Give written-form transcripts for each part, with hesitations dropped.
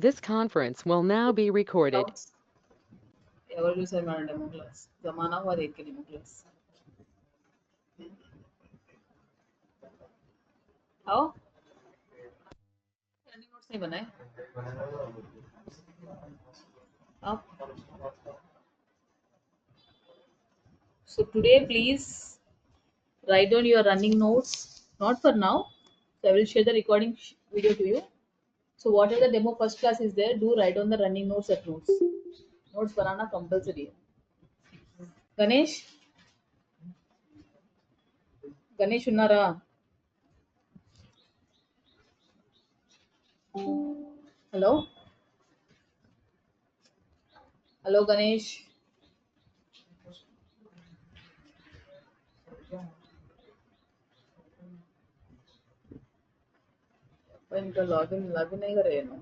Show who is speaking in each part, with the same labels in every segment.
Speaker 1: This conference will now be recorded.
Speaker 2: Doubts? ఎవరు చూసారు మన డెమో క్లాస్ జమానా हुआ देख के डेमो क्लास आओ रनिंग नोट्स नहीं बनाए आप so today please write down your running notes not for now so I will share the recording video to you so whatever the demo first class is there do write down the running notes at notes banana compulsory Ganesh ఉన్నారా hello hello Ganesh इनका login नहीं कर रहे हैं ना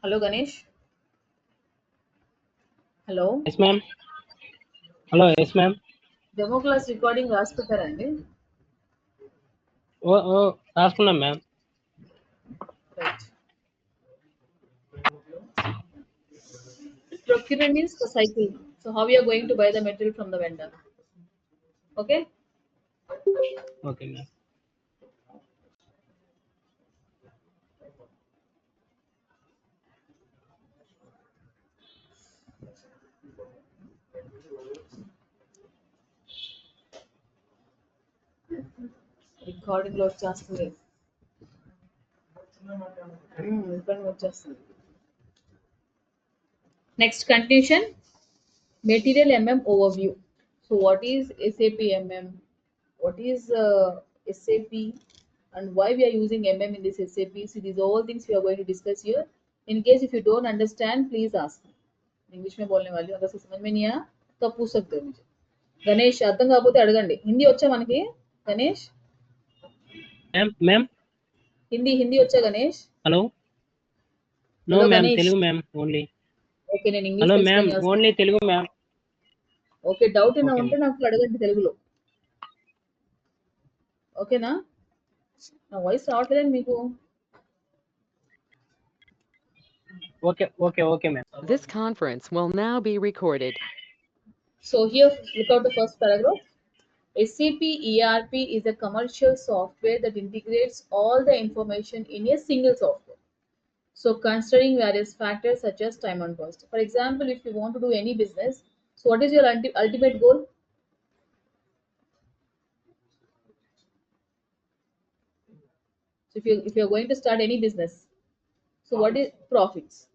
Speaker 2: hello Ganesh hello
Speaker 3: yes ma'am hello yes ma'am
Speaker 2: demo class recording రాసి పెట్టారండి
Speaker 3: రాసుకున్నాం ma'am
Speaker 2: right procurement means the cycle so how we are going to buy the material from the vendor okay
Speaker 3: okay ma'am
Speaker 2: recording లో వచ్చేస్తుంది recording వచ్చేస్తుంది next continuation material overview so what is SAP what is SAP and why we are using in this SAP so these are all things we are going to discuss here in case if you don't understand please ask me English में बोलने वाली हूँ अगर समझ में नहीं आया तो आप पूछ सकते हो मुझे गणेश అర్థం కాకపోతే అడగండి హిందీ వచ్చా మనకి గణేష్
Speaker 3: మ్యామ్
Speaker 2: హిందీ వచ్చా Ganesh
Speaker 3: hello no
Speaker 2: Hello,
Speaker 3: ma'am
Speaker 2: Ganesh.
Speaker 3: Telugu ma'am only
Speaker 2: okay నేను English
Speaker 3: hello ma'am only Telugu ma'am
Speaker 2: okay doubt ఏమైనా
Speaker 3: Okay,
Speaker 2: ఉంటే నాకు అడగండి తెలుగులో ఓకేనా నా వాయిస్ రావట్లేదండి మీకు
Speaker 3: okay ma'am
Speaker 1: This conference will now be recorded.
Speaker 2: So here, look out the first paragraph. SAP ERP is a commercial software that integrates all the information in a single software. So considering various factors such as time and cost. For example, if you want to do any business, so what is your ultimate goal? So if you're going to start any business, so what is profits,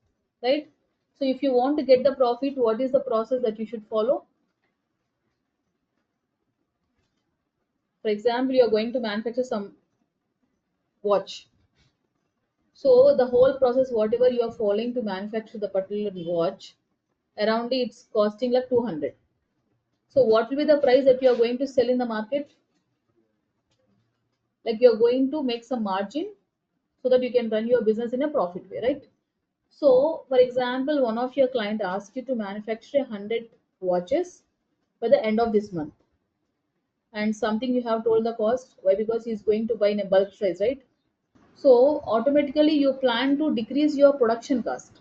Speaker 2: right? So if you want to get the profit, what is the process that you should follow? For example, you're going to manufacture some watch. So the whole process, whatever you are following to manufacture the particular watch, around it's costing like 200. So what will be the price that you are going to sell in the market? Like you're going to make some margin so that you can run your business in a profit way, right? So, for example, one of your client asks you to manufacture 100 watches by the end of this month. And something you have told the cost. Why? Because he's going to buy in a bulk price, right? So automatically you plan to decrease your production cost.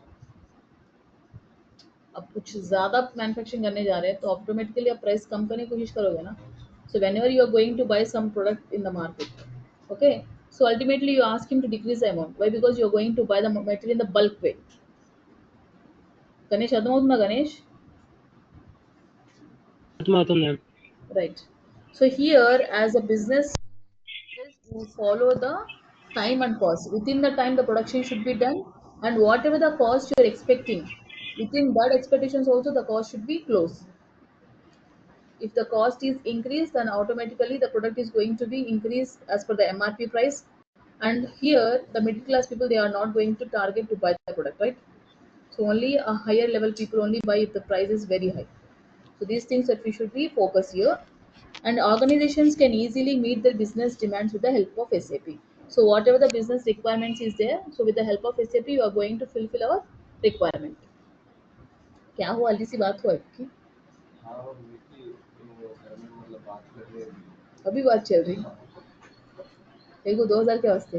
Speaker 2: अब कुछ ज़्यादा manufacturing करने जा रहे हैं तो automatically आप price कम करने की कोशिश करोगे ना. So whenever you are going to buy some product in the market, okay, so ultimately you ask him to decrease the amount. Why? Because you are going to buy the material in the bulk way. Ganesh, అర్థమవుతుందా గణేష్?
Speaker 3: అర్థమవుతుంది ma'am.
Speaker 2: Right. So here, as a business, you follow the time and cost. Within the time, the production should be done, and whatever the cost you are expecting, within that expectations also the cost should be close. If the cost is increased, then automatically the product is going to be increased as per the MRP price. And here, the middle class people, they are not going to target to buy the product, right? So only a higher level people only buy if the price is very high. So these things that we should be focused here. And organizations can easily meet their business demands with the help of SAP. So whatever the business requirements is there, so with the help of SAP, you are going to fulfill our requirement. क्या हुआ हल्दी सी बात हुआ आपकी? अभी बात चल रही. देखो 2000 के वास्ते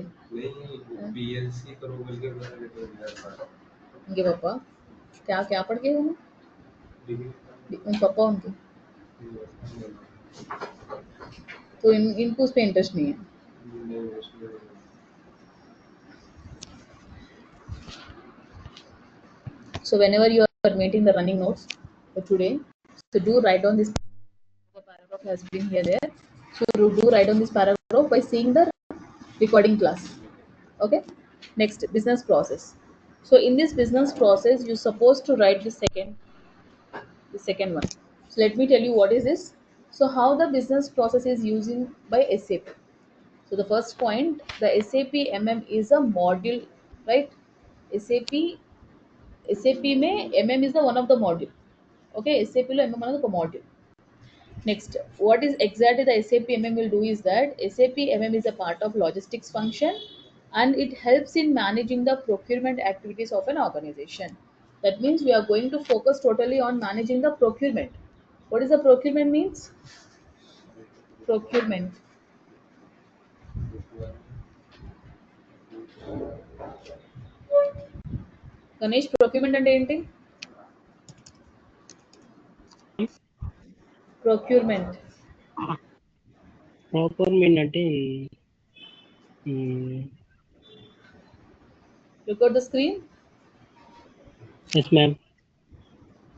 Speaker 2: पीएलसी करो बोल के उनके पापा क्या क्या पढ़ के उन्होंने उन पापा उनके तो इनको उस पे इंटरेस्ट नहीं है. So whenever you are meeting the running notes for today, so do write down this paragraph has been here there. So do write down this paragraph by seeing the recording class. Okay. Next, business process. So in this business process, you're supposed to write the second one. So let me tell you what is this. So how the business process is using by SAP. So the first point, the SAP MM is a module, right? SAP SAP में MM is the one of the module. Okay, SAP lo MM one of the module. Next, what is exactly the SAP MM will do is that SAP MM is a part of logistics function and it helps in managing the procurement activities of an organization. That means we are going to focus totally on managing the procurement. What is the procurement means? Procurement. Ganesh, procurement అంటే ఏంటి? Procurement.
Speaker 3: ప్రాక్యూర్మెంట్ అంటే
Speaker 2: Look at the screen.
Speaker 3: Yes ma'am.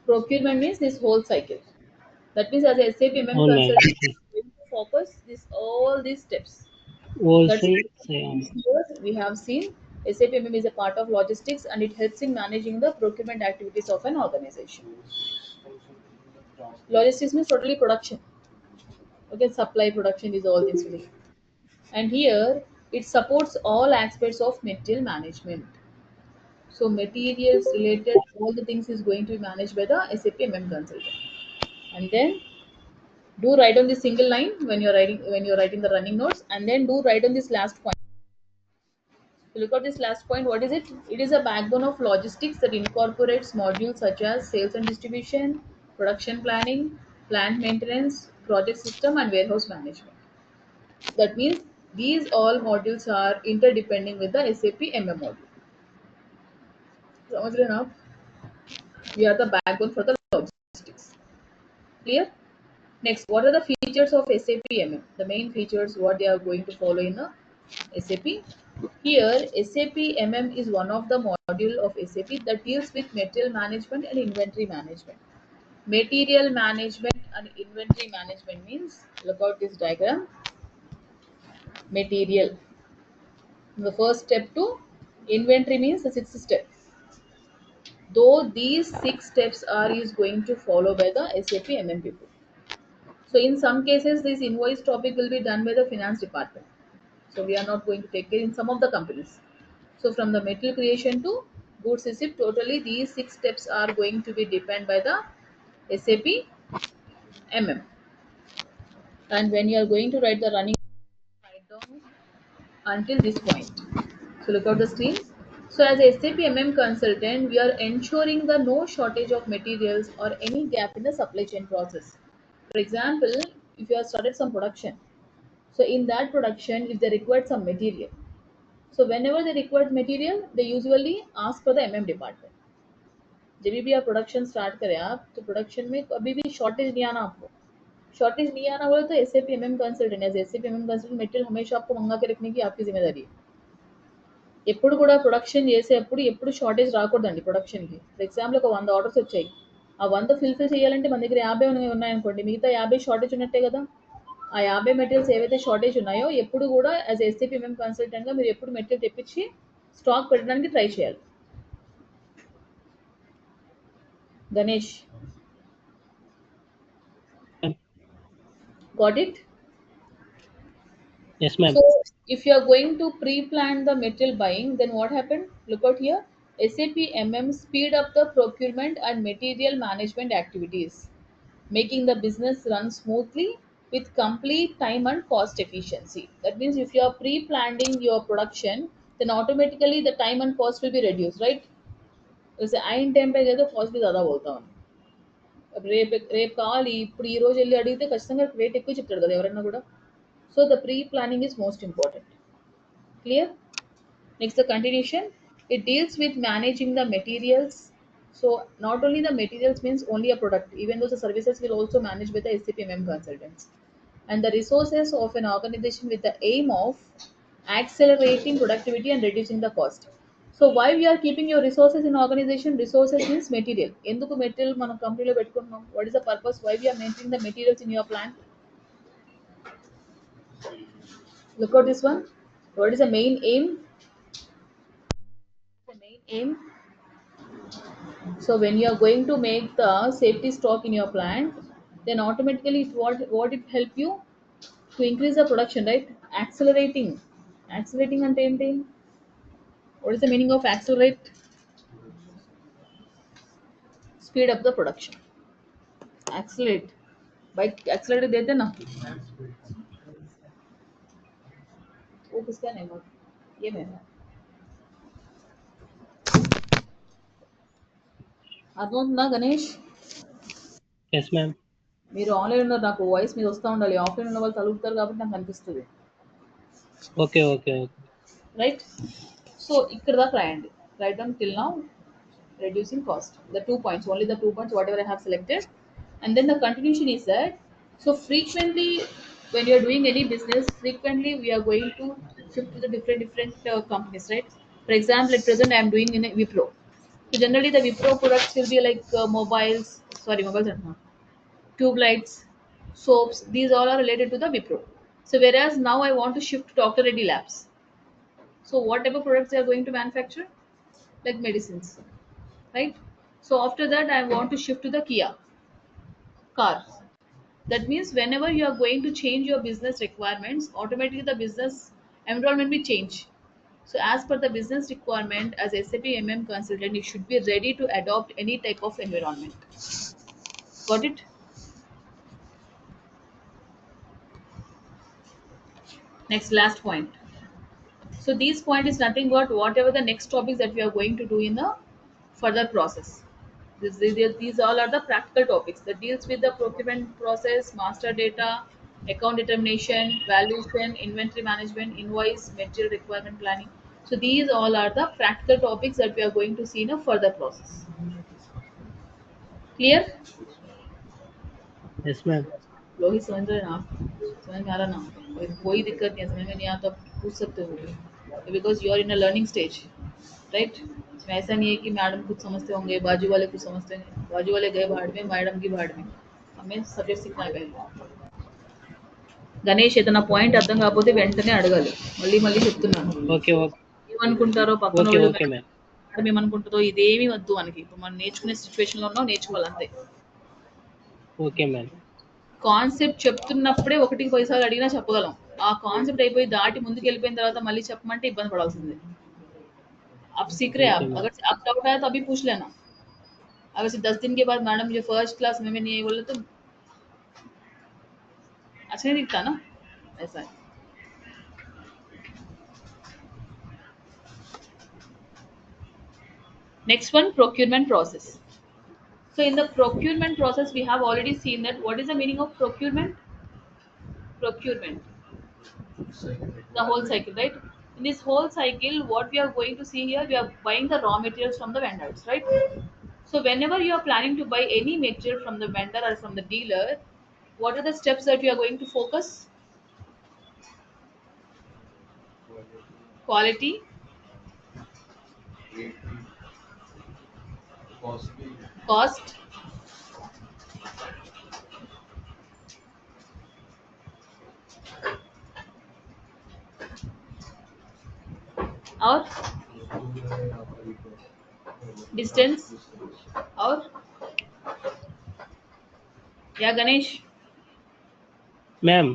Speaker 2: Procurement means this whole cycle. That means as a SAP MM
Speaker 3: అవును ma'am.
Speaker 2: consultant, we are going to focus this all these steps. That's
Speaker 3: wholesale
Speaker 2: why here we have seen SAP MM is a part of logistics and it helps in managing the procurement activities of an organization. Logistics means totally production. Okay, supply production is all things related. And here it supports all aspects of material management. So materials related, all the things is going to be managed by the SAP MM consultant. And then do write on this single line when you're writing the running notes, and then do write on this last point. So look at this last point. What is it? It is a backbone of logistics that incorporates modules such as sales and distribution, production planning, plant maintenance, project system, and warehouse management. That means these all modules are interdepending with the SAP MM module. समझ रहे हैं ना आप? We are the backbone for the logistics. Clear? Next, what are the features of SAP MM? The main features what they are going to follow in the SAP. Here, SAP MM is one of the module of SAP that deals with material management and inventory management. Material management and inventory management means, look out this diagram. Material. The first step to inventory means the sixth step. Though these 6 steps are is going to follow by the SAP MM people. So in some cases, this invoice topic will be done by the finance department. So we are not going to take care in some of the companies. So from the material creation to goods receipt, totally these 6 steps are going to be depend by the SAP MM. And when you are going to write the running, write down until this point. So look at the screen. So as a SAP MM consultant, we are ensuring the no shortage of materials or any gap in the supply chain process. For example, if you have started some production, so in that production, if they required some material, so whenever they required material, they usually ask for the MM department. जब भी आप production start करें आप, तो production में कभी भी shortage नहीं आना आपको। शॉर्टेज नहीं आना बोले तो SAP MM consultant, as SAP MM consultant material हमेशा आपको मंगा के रखने की आपकी जिम्मेदारी है। ఎప్పుడు కూడా ప్రొడక్షన్ చేసేప్పుడు ఎప్పుడు షార్టేజ్ రాకూడదండి ప్రొడక్షన్‌కి. ఫర్ ఎగ్జాంపుల్ ఒక 100 ఆర్డర్స్ వచ్చాయి. ఆ 100 ఫుల్‌ఫిల్ చేయాలంటే మన దగ్గర 50 ఉన్నాయనుకోండి. మిగతా 50 షార్టేజ్ ఉన్నట్టే కదా! ఆ 50 మెటీరియల్స్ ఏవైతే షార్టేజ్ ఉన్నాయో ఎప్పుడు కూడా యాస్ ఎస్ఏపీ ఎంఎం కన్సల్టెంట్‌గా మీరు ఎప్పుడు మెటీరియల్ తెప్పించి స్టాక్ పెట్టడానికి ట్రై చేయాలి. Ganesh, got it?
Speaker 3: Yes, ma'am.
Speaker 2: So, if you are going to pre-plan the material buying, then what happened? Look out here. SAP MM speed up the procurement and material management activities, making the business run smoothly with complete time and cost efficiency. That means if you are pre-planning your production, then automatically the time and cost will be reduced, right? जैसे आइन time पे गए तो cost भी ज़्यादा बोलता हूँ. अब రేపు కావాలి ఇప్పుడు ఈ రోజు వెళ్ళి అడిగితే ఖచ్చితంగా రేట్ ఎక్కువ చెప్తాడు కదా ఎవరైనా కూడా. So the pre planning is most important. Clear? Next, the continuation. It deals with managing the materials. So not only the materials means only a product, even though the services will also manage with the SCPMM consultants. And the resources of an organization with the aim of accelerating productivity and reducing the cost. So why we are keeping your resources in organization? Resources means material. ఎందుకు material మనం కంపెనీలో పెట్టుకుంటున్నాం? What is the purpose? Why we are maintaining the materials in your plant? Look at this one. What is the main aim? The main aim. So when you are going to make the safety stock in your plant, then automatically what it help you to increase the production, right? Accelerating. Accelerating and ఏంటి? What is the meaning of accelerate? Speed up the production. Accelerate. By accelerate देते ना? वो किसका name है? ये मेरा. అర్థమవుతుందా Ganesh?
Speaker 3: Yes, ma'am.
Speaker 2: మీరు ఆన్లైన్ ఉన్నారు, నాకు వాయిస్ మీద వస్తూ ఉండాలి. ఆఫ్లైన్ ఉన్న వాళ్ళు తలుగుతారు కాబట్టి నాకు అనిపిస్తుంది.
Speaker 3: Okay, okay, okay.
Speaker 2: Right? So ఇక్కడ దాకా రాయండి. Right down till now reducing cost. The 2 points, only the 2 points, whatever I have selected. And then the continuation is that, so frequently when you are doing any business, frequently we are going to shift to the different companies, right? For example, at present I am doing in a Wipro. So generally the Wipro products will be like mobiles and not tube lights, soaps. These all are related to the Wipro. So whereas now I want to shift to Dr. Reddy Labs. So whatever products they are going to manufacture, like medicines, right? So after that I want to shift to the Kia car. That means whenever you are going to change your business requirements, automatically the business environment will change. So as per the business requirement, as SAP MM consultant, you should be ready to adopt any type of environment. Got it? Next, last point. So these point is nothing but whatever the next topics that we are going to do in the further process. These all are the practical topics that deals with the procurement process, master data, account determination, valuation, inventory management, invoice, material requirement planning. So these all are the practical topics that we are going to see in a further process. Clear?
Speaker 3: Yes, ma'am.
Speaker 2: लोग समझ रहे हैं ना आप? समझ में आ रहा ना? कोई दिक्कत नहीं है, समझ में नहीं आता आप पूछ सकते हो, because you are in a learning stage, right? इसमें ऐसा नहीं है कि मैडम कुछ समझते होंगे, बाजू वाले कुछ समझते हैं, बाजू वाले गए भाड़ में, मैडम की भाड़ में. हमें सब्जेक्ट सीखना है पहले. గణేష్ ఏదైనా పాయింట్ అర్థం కాకపోతే వెంటనే అడగాలి. మళ్ళీ మళ్ళీ చెప్తున్నాను.
Speaker 3: Okay, okay,
Speaker 2: ఏమనుకుంటారో పక్కన
Speaker 3: okay,
Speaker 2: వాళ్ళు,
Speaker 3: okay, ma'am.
Speaker 2: మేడం ఏమనుకుంటుందో ఇదేమీ వద్దు మనకి. ఇప్పుడు మనం నేర్చుకునే సిచ్యువేషన్లో ఉన్నాం, నేర్చుకోవాలి అంతే.
Speaker 3: Okay, ma'am.
Speaker 2: కాన్సెప్ట్ చెప్తున్నప్పుడే ఒకటికి పైసాలు అడిగినా చెప్పగలం. ఆ కాన్సెప్ట్ అయిపోయి దాటి ముందుకు వెళ్ళిపోయిన తర్వాత మళ్ళీ చెప్పమంటే ఇబ్బంది పడాల్సిందే. आप सीख रहे हैं,
Speaker 3: Okay,
Speaker 2: आप
Speaker 3: ma'am.
Speaker 2: अगर आप डाउट आया तो अभी पूछ लेना. अगर से 10 दिन के बाद मैडम मुझे फर्स्ट क्लास में नहीं बोले तो अच्छा नहीं दिखता ना, ऐसा है. Next one, procurement process. So in the procurement process, we have already seen that what is the meaning of procurement? Procurement, the whole cycle, right? In this whole cycle, what we are going to see here, we are buying the raw materials from the vendors, right? So whenever you are planning to buy any material from the vendor or from the dealer, what are the steps that you are going to focus? Quality, cost, or distance, or yeah, Ganesh.
Speaker 3: Ma'am,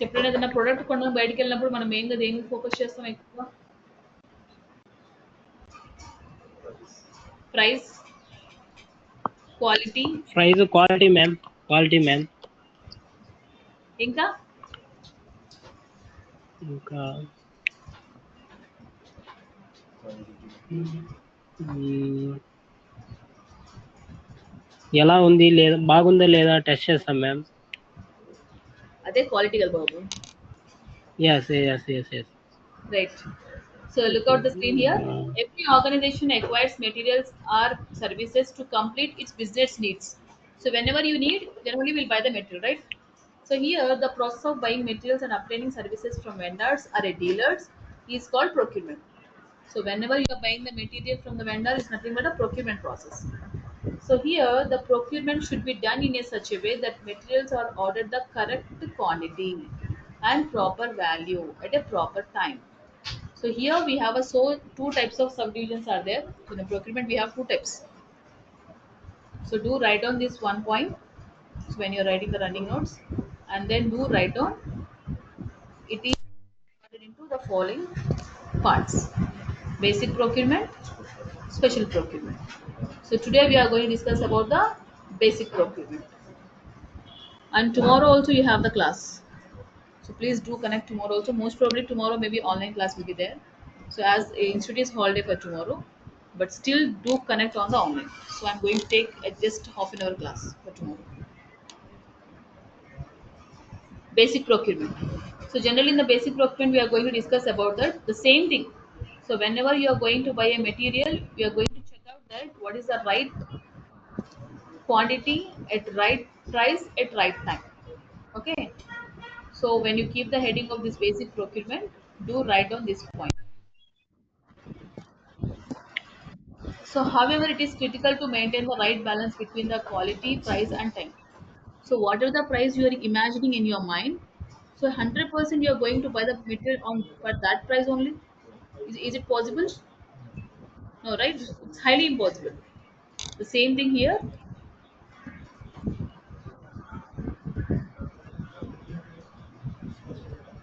Speaker 2: ఎప్పుడైనా ఏదైనా product కొనడానికి బయటికి వెళ్ళినప్పుడు మనం మెయిన్గా దేనికి focus చేస్తాం ఎక్కువ? Price, quality,
Speaker 3: price quality, ma'am. Quality, ma'am.
Speaker 2: ఇంకా
Speaker 3: ఇంకా మ్, ఎలా ఉంది లేదా బాగుందా లేదా టెస్ట్ చేస్తాం మ్యామ్.
Speaker 2: అదే క్వాలిటీ కదా బాబు.
Speaker 3: Yes yes yes yes.
Speaker 2: Right. So look out the screen here. Every organization acquires materials or services to complete its business needs. So whenever you need, generally we'll buy the material, right? So here the process of buying materials and obtaining services from vendors or a dealers is called procurement. So whenever you are buying the material from the vendor, it's nothing but a procurement process. So here the procurement should be done in a such a way that materials are ordered the correct quantity and proper value at a proper time. So here we have a so two types of subdivisions are there. So in the procurement we have two types. So do write on this one point. So when you're writing the running notes, and then do write on it is divided into the following parts: basic procurement, special procurement. So today we are going to discuss about the basic procurement. And tomorrow also you have the class. So please do connect tomorrow also. Most probably tomorrow maybe online class will be there. So as a institute is holiday for tomorrow, but still do connect on the online. So I'm going to take just half an hour class for tomorrow. Basic procurement. So generally in the basic procurement we are going to discuss about that the same thing. So whenever you are going to buy a material, we are going to check out that what is the right quantity at right price at right time. Okay. So when you keep the heading of this basic procurement, do write down this point. So, however, it is critical to maintain the right balance between the quality, price, and time. So, whatever the price you are imagining in your mind, so 100% you are going to buy the material on for that price only. Is it possible? No, right? It's highly impossible. The same thing here.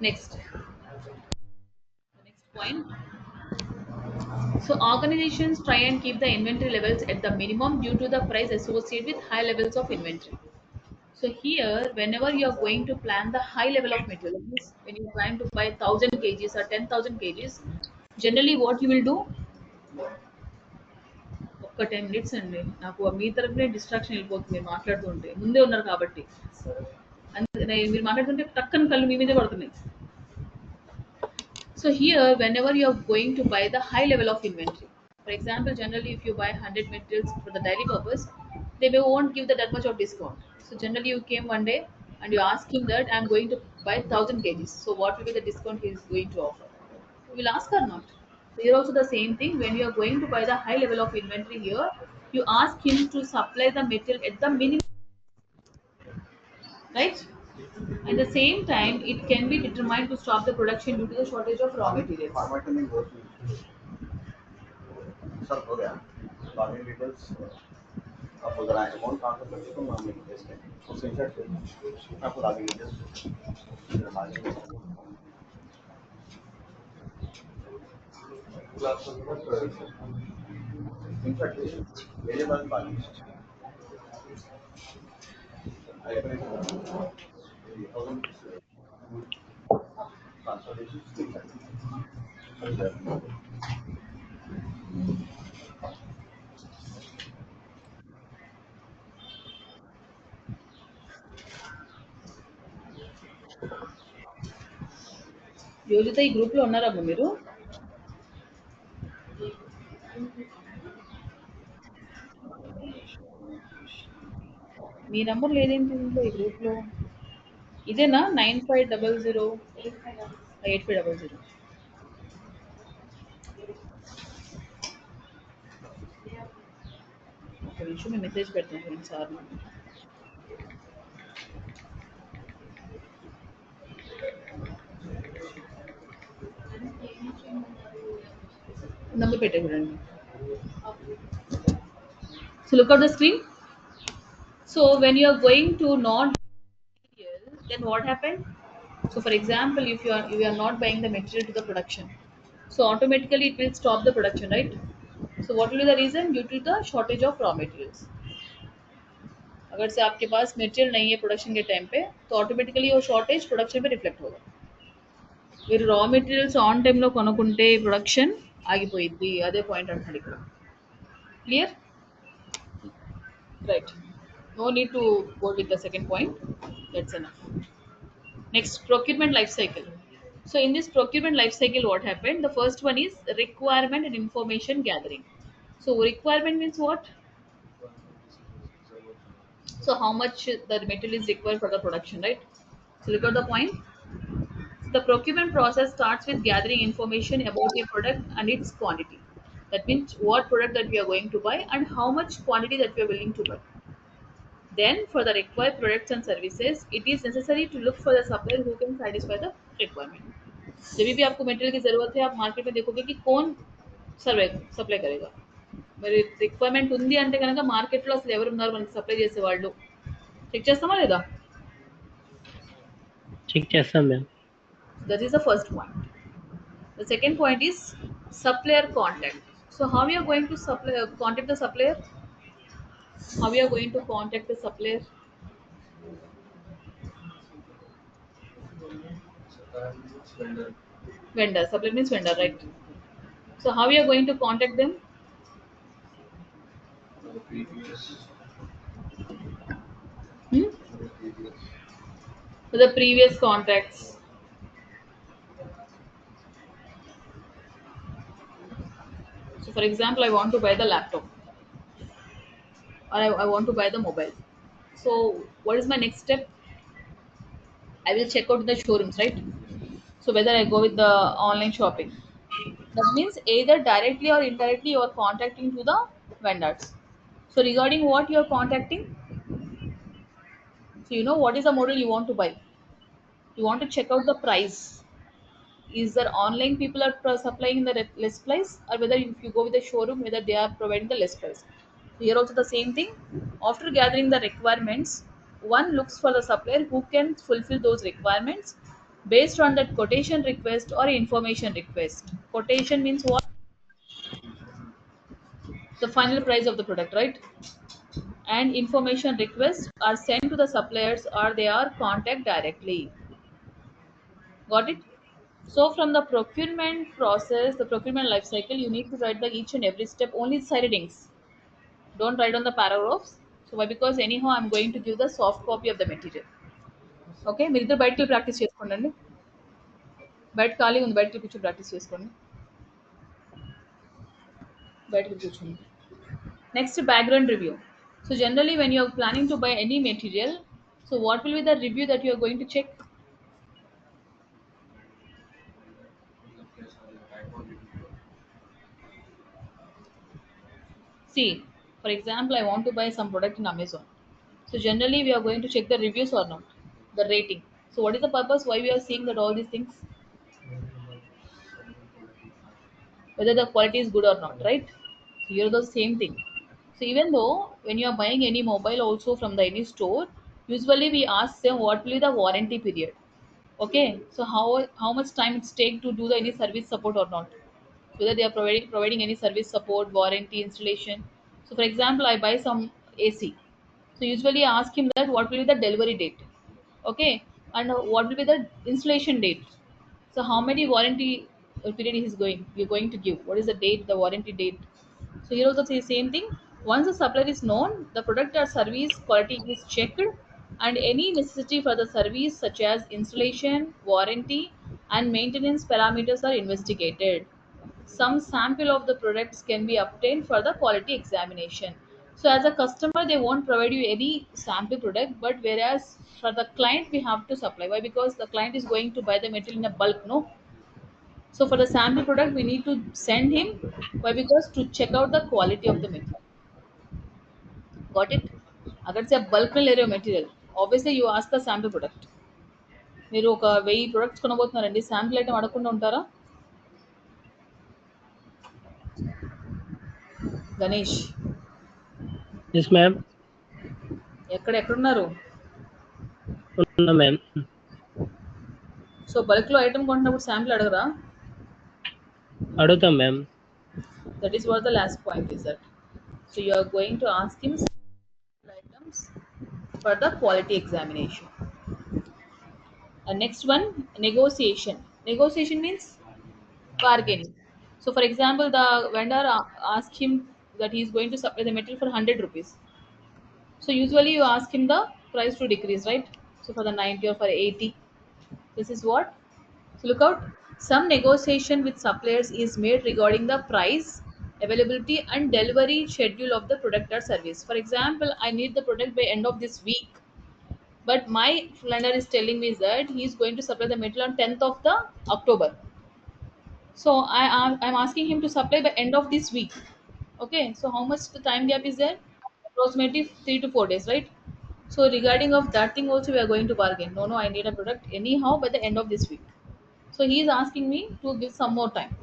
Speaker 2: Next, the next point. So, organizations try and keep the inventory levels at the minimum due to the price associated with high levels of inventory. So here, whenever you are going to plan the high level of material, means when you plan to buy 1000 kgs or 10,000 kgs, generally what you will do, ఒక్క 10 minutes అండి నాకు మీ తరపునే distraction వెళ్ళిపోతుంది మీరు మాట్లాడుతుంటే ముందే ఉన్నారు కాబట్టి అందుకనే మీరు మాట్లాడుతుంటే టక్కన కళ్ళు మీ మీదే పడుతున్నాయి. So here, whenever you are going to buy the high level of inventory, for example, generally if you buy 100 materials for the daily purpose, they may won't give that much of discount. So generally you came one day and you ask him that I'm going to buy 1000 kgs. So what will be the discount he is going to offer? You will ask or not? So here also the same thing. When you are going to buy the high level of inventory here, you ask him to supply the material at the minimum, right? At the same time, it can be determined to stop the production due to the shortage of raw materials.
Speaker 4: Sir हो गया login details आपको जरा amount transfer करके तो हम लिख देते हैं और स्क्रीनशॉट आपको लॉगिन डिटेल्स इनफैक्ट मेरे पास बाकी ट्रांसफर
Speaker 2: యోజిత ఈ గ్రూప్ లో ఉన్నారమ్మా మీరు? మీ నంబర్ లేదేంటి దీంట్లో ఈ గ్రూప్లో? ఇదేనా 9500 8500? ఒక నిమిషం నేను మెసేజ్ పెడతాను కొన్నిసార్లు. నంబర్ పెట్టే చూడండి. So look at the screen. So when you are going to not material, then what happened? So for example, if you are not buying the material to the production, so automatically it will stop the production, right? So what will be the reason? Due to the shortage of raw materials. अगर से आपके पास material नहीं है production के time पे तो automatically वो shortage production पे रिफ्लेक्ट होगा. మీరు రా మెటీరియల్స్ ఆన్ టైంలో కొనుక్కుంటే ప్రొడక్షన్ ఆగిపోయింది, అదే పాయింట్ అంటున్నాడు ఇక్కడ. Clear? Right. No need to go with the second point, that's enough. Next, procurement life cycle. So in this procurement life cycle, what happened? The first one is requirement and information gathering. So requirement means what? So how much the material is required for the production, right? So look at the point. The procurement process starts with gathering information about a product and its quantity. That means what product that we are going to buy and how much quantity that we are willing to buy. Then for the required products and services, it is necessary to look for the supplier who can satisfy the requirement. जब भी आपको material की ज़रूरत है, आप market में देखोगे कि कौन సప్లై కరేగా. మరి రిక్వైర్మెంట్ ఉంది అంటే కనుక మార్కెట్లో అసలు ఎవరు ఉన్నారు మనకి సప్లై చేసే వాళ్ళు చెక్ చేస్తామా లేదా?
Speaker 3: చెక్ చేస్తాం ma'am.
Speaker 2: That is the first point. The second point is supplier contact. So how we are going to contact the supplier? How we are going to contact the supplier? Vendor. Supplier means vendor, right? So how we are going to contact them? Hmm? For the previous contacts. So for example, I want to buy the laptop or I want to buy the mobile. So what is my next step? I will check out the showrooms, right? So whether I go with the online shopping. That means either directly or indirectly you are contacting to the vendors. So regarding what you are contacting, so you know what is the model you want to buy. You want to check out the price. Is there online people are supplying the less price, or whether if you go with the showroom, whether they are providing the less price. Here also the same thing. After gathering the requirements, one looks for the supplier who can fulfill those requirements based on that quotation request or information request. Quotation means what? The final price of the product, right? And information requests are sent to the suppliers or they are contact directly. Got it? So from the procurement process, the procurement life cycle, you need to write the each and every step only side headings. Don't write on the paragraphs. So why? Because anyhow I'm going to give the soft copy of the material. Okay, మీరు ఇద్దరు బయటకి practice చేసుకోండి. బయట ఖాళీ ఉంది, బయటకి కూర్చొని practice చేసుకోండి. బయటకి కూర్చోండి. Next, background review. So generally when you are planning to buy any material, so what will be the review that you are going to check? See, for example, I want to buy some product in Amazon. So generally we are going to check the reviews or not, the rating. So what is the purpose why we are seeing that all these things? Whether the quality is good or not, right? So here the same thing. So even though when you are buying any mobile also from the any store, usually we ask them what will be the warranty period. Okay, so how much time it's take to do the any service support or not, whether they are providing any service support, warranty, installation. So for example, I buy some AC. So usually I ask him that what will be the delivery date, okay, and what will be the installation date. So how many warranty period he is going you're going to give? What is the date, the warranty date? So here also the same thing. Once the supplier is known, the product or service quality is checked, and any necessity for the service such as installation, warranty, and maintenance parameters are investigated. Some sample of the products can be obtained for the quality examination. So as a customer, they won't provide you any sample product, but whereas for the client, we have to supply. Why? Because the client is going to buy the material in a bulk, no? So for the sample product, we need to send him. Why? Because to check out the quality of the material. Got it? అక్కడ से bulk లో లేరు material obviously you ask the sample product మీరు ఒక 1000 products కొనబోతున్నారండి sample item అడగకుండా ఉంటారా Ganesh
Speaker 3: yes ma'am.
Speaker 2: ఎక్కడున్నారు
Speaker 3: ఉన్నా మ్యామ్.
Speaker 2: సో బల్క్ లో ఐటమ్ కొంటున్నప్పుడు శాంపిల్ అడగరా
Speaker 3: అడుగుతాం ma'am.
Speaker 2: That is what the last point is that so you are going to ask him items for the quality examination. And next one, negotiation. Negotiation means bargaining. So, for example, the vendor asked him that he is going to supply the material for 100 rupees. So, usually you ask him the price to decrease, right? So, for the 90 or for 80, this is what. So, look out. Some negotiation with suppliers is made regarding the price, availability, and delivery schedule of the product or service. For example, I need the product by end of this week, but my lender is telling me that he is going to supply the material on 10th of the October. So I'm asking him to supply by end of this week. Okay, so how much the time gap is there? Approximately 3 to 4 days, right? So regarding of that thing also we are going to bargain. No, I need a product anyhow by the end of this week. So he is asking me to give some more time.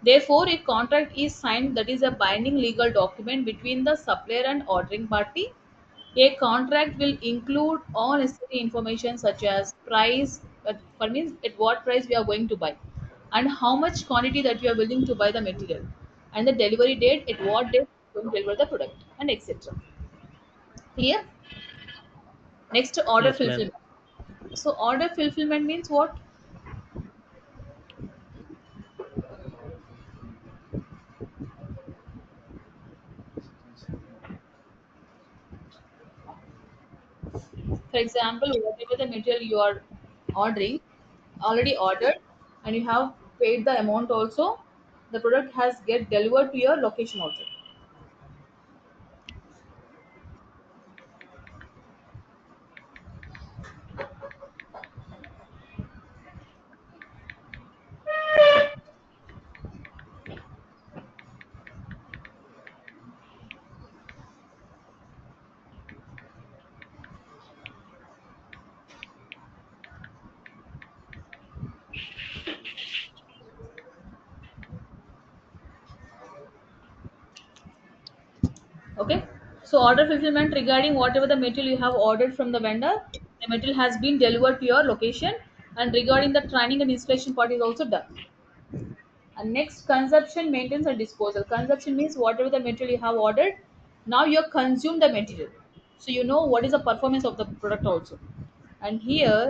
Speaker 2: Therefore, a contract is signed, that is a binding legal document between the supplier and ordering party. A contract will include all necessary information such as price, for means at what price we are going to buy, and how much quantity that we are willing to buy the material, and the delivery date, at what date we are going to deliver the product, and etc. Clear? Next, order
Speaker 3: Yes, ma'am.
Speaker 2: fulfillment. So order fulfillment means what? For example, whatever the material you are ordering, already ordered, and you have paid the amount also, the product has get delivered to your location also. Okay. So order fulfillment regarding whatever the material you have ordered from the vendor, the material has been delivered to your location, and regarding the training and installation part is also done. And next, consumption, maintenance, and disposal. Consumption means whatever the material you have ordered, now you have consumed the material. So you know what is the performance of the product also. And here,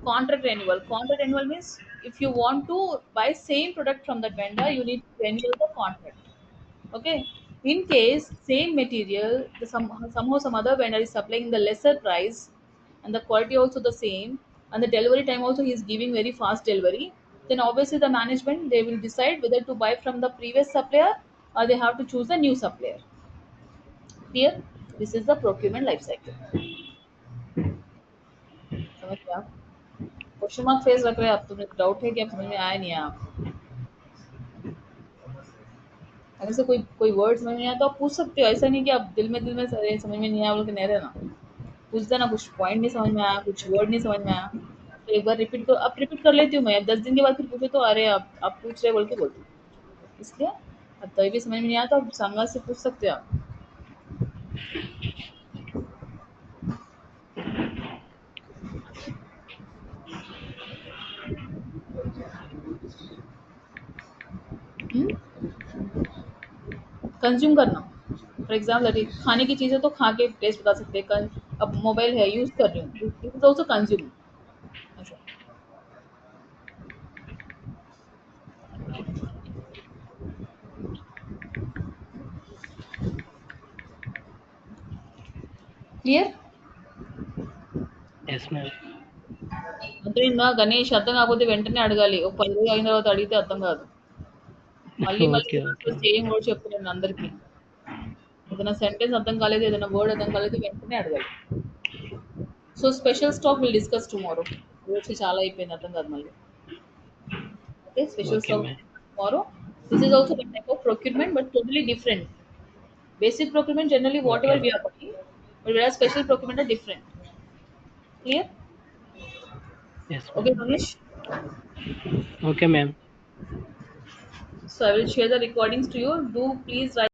Speaker 2: contract renewal. Contract renewal means if you want to buy same product from that vendor, you need to renew the contract. Okay. In case same material, somehow some other vendor is supplying the lesser price, and the quality also the same, and the delivery time also he is giving very fast delivery, then obviously the management they will decide whether to buy from the previous supplier or they have to choose a new supplier. Clear? This is the procurement life cycle. समझ गए आप? Question mark face रख रहे हैं आप, तुम्हें doubt है कि आप समझ में आया नहीं है आप? अगर से कोई वर्ड समझ में नहीं आया तो आप पूछ सकते हो, ऐसा नहीं कि आप दिल में अरे समझ में नहीं आया बोल के नहीं रहना, पूछ देना कुछ पॉइंट नहीं समझ में आया, कुछ वर्ड नहीं समझ में आया तो एक बार रिपीट कर, अब रिपीट कर लेती हूँ मैं, अब 10 दिन के बाद फिर पूछे तो अरे आप पूछ रहे बोल के बोलती हूँ, इसलिए अब तभी भी समझ में नहीं आया तो आप संगा से पूछ सकते हो आप. कंज्यूम करना, फॉर एग्जाम्पल खाने की चीज़ें तो खा के टेस्ट बता सकते हैं, अब मोबाइल है यूज़ कर रही हूँ, इट इज ऑल्सो कंज्यूम. अच्छा, క్లియర్?
Speaker 3: Yes ma'am.
Speaker 2: అర్థమైందా గణేష్? అర్థం కాకపోతే వెంటనే అడగాలి, ఒక 10 రోజులు అయిన తర్వాత అడిగితే అర్థం కాదు, మళ్ళీ మళ్ళీ
Speaker 3: ఓకే, ఓకే.
Speaker 2: సేమ్ వర్డ్ చెప్తున్నాను అందరికీ. ఏదైనా సెంటెన్స్ అర్థం కాలేదు, ఏదైనా వర్డ్ అర్థం కాలేదు, వెంటనే అడగాలి. So special stock will discuss tomorrow. వచ్చి చాలా అయిపోయింది, అర్థం కాదు మళ్ళీ. Okay, special
Speaker 3: okay
Speaker 2: stock
Speaker 3: ma'am.
Speaker 2: Tomorrow. This is also one type of procurement, but totally different. Basic procurement generally whatever
Speaker 3: okay
Speaker 2: we are buying, but whereas special procurement are different. Clear?
Speaker 3: Yes
Speaker 2: Okay,
Speaker 3: ma'am.
Speaker 2: Ramesh.
Speaker 3: Okay ma'am.
Speaker 2: So I will share the recordings to you. Do please write